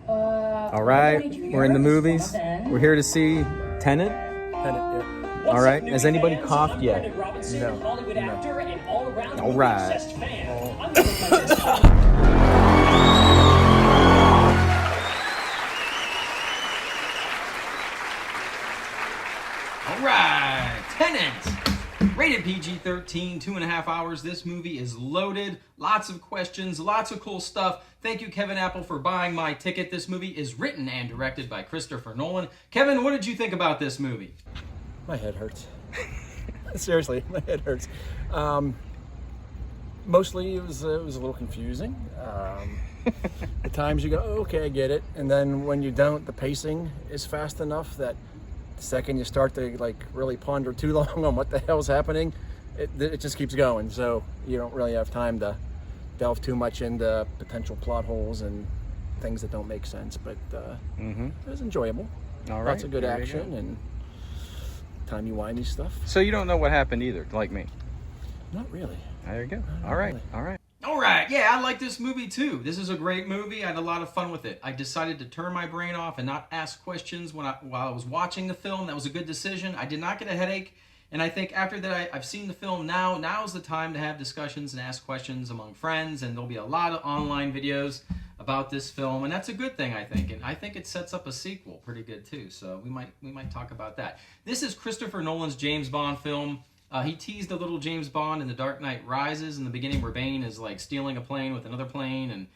All right, we're in the movies. We're here to see Tenet. Yeah. All right, has anybody coughed yet? No. All right. All right, Tenet. Rated PG-13, 2.5 hours. This movie is loaded. Lots of questions, lots of cool stuff. Thank you, Kevin Apple, for buying my ticket. This movie is written and directed by Christopher Nolan. Kevin, what did you think about this movie? My head hurts. Seriously, my head hurts. Mostly, it was a little confusing. At times you go, oh, okay, I get it, and then when you don't, the pacing is fast enough that the second you start to really ponder too long on what the hell's happening, it just keeps going. So you don't really have time to delve too much into potential plot holes and things that don't make sense. But it was enjoyable. All right, Lots of good action and timey-wimey stuff. So you don't know what happened either, like me? Not really. There you go. Not All right, really. all right. All right, yeah, I like this movie too. This is a great movie. I had a lot of fun with it. I decided to turn my brain off and not ask questions while I was watching the film. That was a good decision. I did not get a headache, and I think after that I've seen the film now. Now's the time to have discussions and ask questions among friends, and there'll be a lot of online videos about this film, and that's a good thing, I think. And I think it sets up a sequel pretty good too. So we might talk about that. This is Christopher Nolan's James Bond film. He teased a little James Bond in The Dark Knight Rises in the beginning, where Bane is like stealing a plane with another plane, and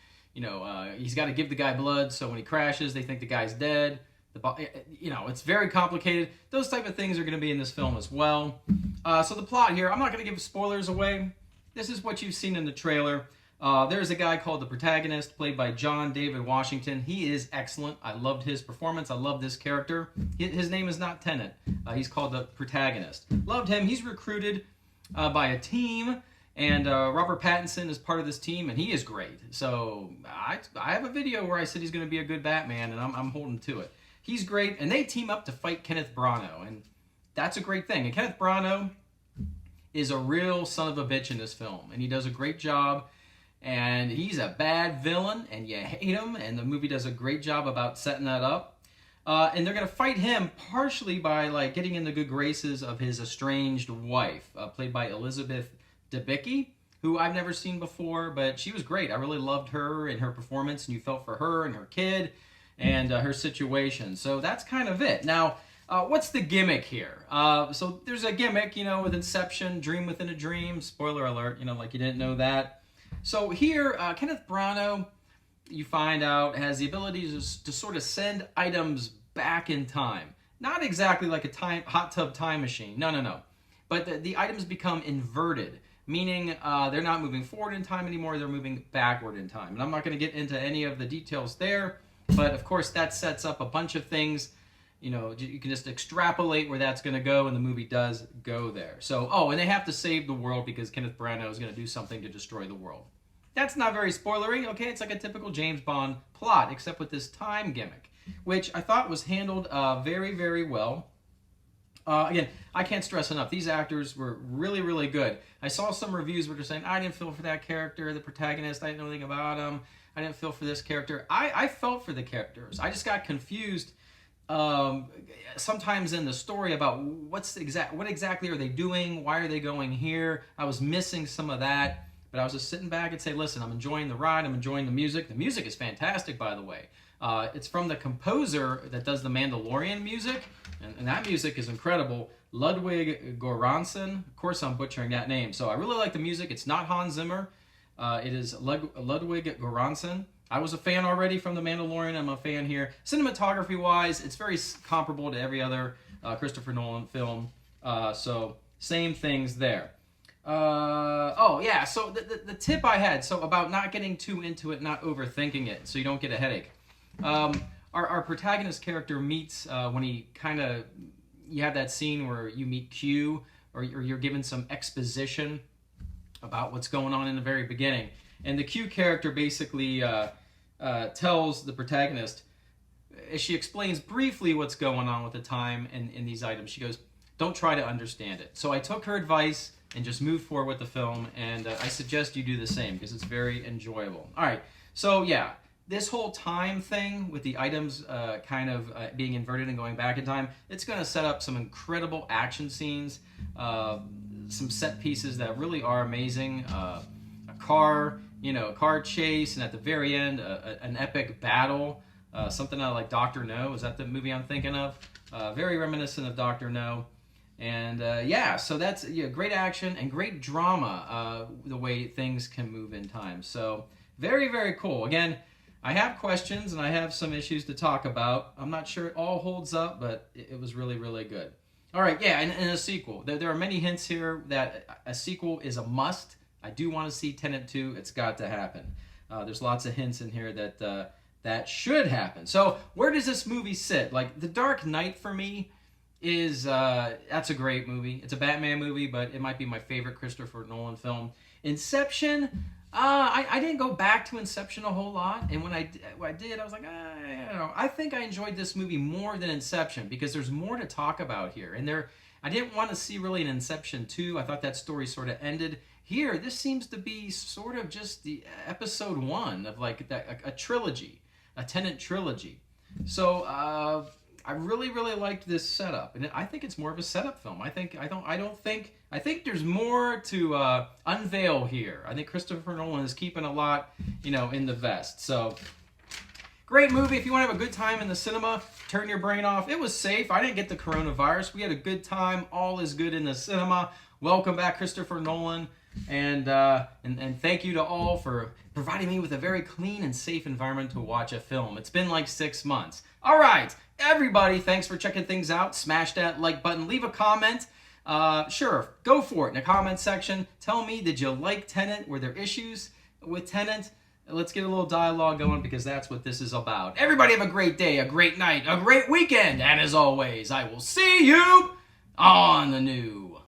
he's got to give the guy blood, so when he crashes, they think the guy's dead. It's very complicated. Those type of things are going to be in this film as well. So the plot here, I'm not going to give spoilers away. This is what you've seen in the trailer. There's a guy called the protagonist, played by John David Washington. He is excellent. I loved his performance. I love this character. His name is not Tenet. He's called the protagonist. Loved him. He's recruited by a team, and Robert Pattinson is part of this team, and he is great. So I have a video where I said he's going to be a good Batman, and I'm holding to it. He's great, and they team up to fight Kenneth Branagh, and that's a great thing. And Kenneth Branagh is a real son of a bitch in this film, and he does a great job. And he's a bad villain, and you hate him, and the movie does a great job about setting that up. And they're going to fight him partially by getting in the good graces of his estranged wife, played by Elizabeth Debicki, who I've never seen before, but she was great. I really loved her and her performance, and you felt for her and her kid and her situation. So that's kind of it. Now, what's the gimmick here? So there's a gimmick, with Inception, Dream Within a Dream. Spoiler alert, like you didn't know that. So here, Kenneth Branagh, you find out, has the ability to sort of send items back in time. Not exactly like a hot tub time machine. No. But the items become inverted, meaning they're not moving forward in time anymore, they're moving backward in time. And I'm not going to get into any of the details there, but of course that sets up a bunch of things. You can just extrapolate where that's going to go, and the movie does go there. So, and they have to save the world because Kenneth Branagh is going to do something to destroy the world. That's not very spoilery, okay? It's like a typical James Bond plot, except with this time gimmick, which I thought was handled very, very well. Again, I can't stress enough, these actors were really, really good. I saw some reviews where they're saying, I didn't feel for that character, the protagonist, I didn't know anything about him, I didn't feel for this character. I felt for the characters. I just got confused sometimes in the story about what exactly are they doing, why are they going here. I was missing some of that, but I was just sitting back and say, listen, I'm enjoying the ride, I'm enjoying the music. The music is fantastic, by the way. It's from the composer that does the Mandalorian music, and that music is incredible, Ludwig Göransson. Of course I'm butchering that name. So I really like the music. It's not Hans Zimmer. It is Ludwig Göransson. I was a fan already from The Mandalorian. I'm a fan here. Cinematography-wise, it's very comparable to every other Christopher Nolan film. So same things there. So the tip I had, so about not getting too into it, not overthinking it, so you don't get a headache. Our protagonist character meets, when you have that scene where you meet Q, or you're given some exposition about what's going on in the very beginning. And the Q character basically tells the protagonist, as she explains briefly what's going on with the time in these items, she goes, don't try to understand it. So I took her advice and just moved forward with the film, and I suggest you do the same because it's very enjoyable. All right, so yeah, this whole time thing with the items being inverted and going back in time, it's going to set up some incredible action scenes, some set pieces that really are amazing. A car chase, and at the very end, an epic battle. Something out of like Dr. No. Is that the movie I'm thinking of? Very reminiscent of Dr. No. And so that's great action and great drama, the way things can move in time. So very, very cool. Again, I have questions and I have some issues to talk about. I'm not sure it all holds up, but it was really, really good. All right, and a sequel. There are many hints here that a sequel is a must. I do want to see Tenet 2. It's got to happen. There's lots of hints in here that should happen. So where does this movie sit? Like, The Dark Knight for me is that's a great movie. It's a Batman movie, but it might be my favorite Christopher Nolan film. Inception, I didn't go back to Inception a whole lot, and when I did, I was like, I think I enjoyed this movie more than Inception because there's more to talk about here. And I didn't want to see really an Inception 2. I thought that story sort of ended. Here, this seems to be sort of just the episode 1 of like a trilogy, a Tenet trilogy. So I really, really liked this setup, and I think it's more of a setup film. I think there's more to unveil here. I think Christopher Nolan is keeping a lot, in the vest. So great movie. If you want to have a good time in the cinema, turn your brain off. It was safe. I didn't get the coronavirus. We had a good time. All is good in the cinema. Welcome back, Christopher Nolan. And thank you to all for providing me with a very clean and safe environment to watch a film. It's been like 6 months. All right, everybody, thanks for checking things out. Smash that like button. Leave a comment. Sure, go for it in the comment section. Tell me, did you like Tenet? Were there issues with Tenet? Let's get a little dialogue going because that's what this is about. Everybody have a great day, a great night, a great weekend. And as always, I will see you on the new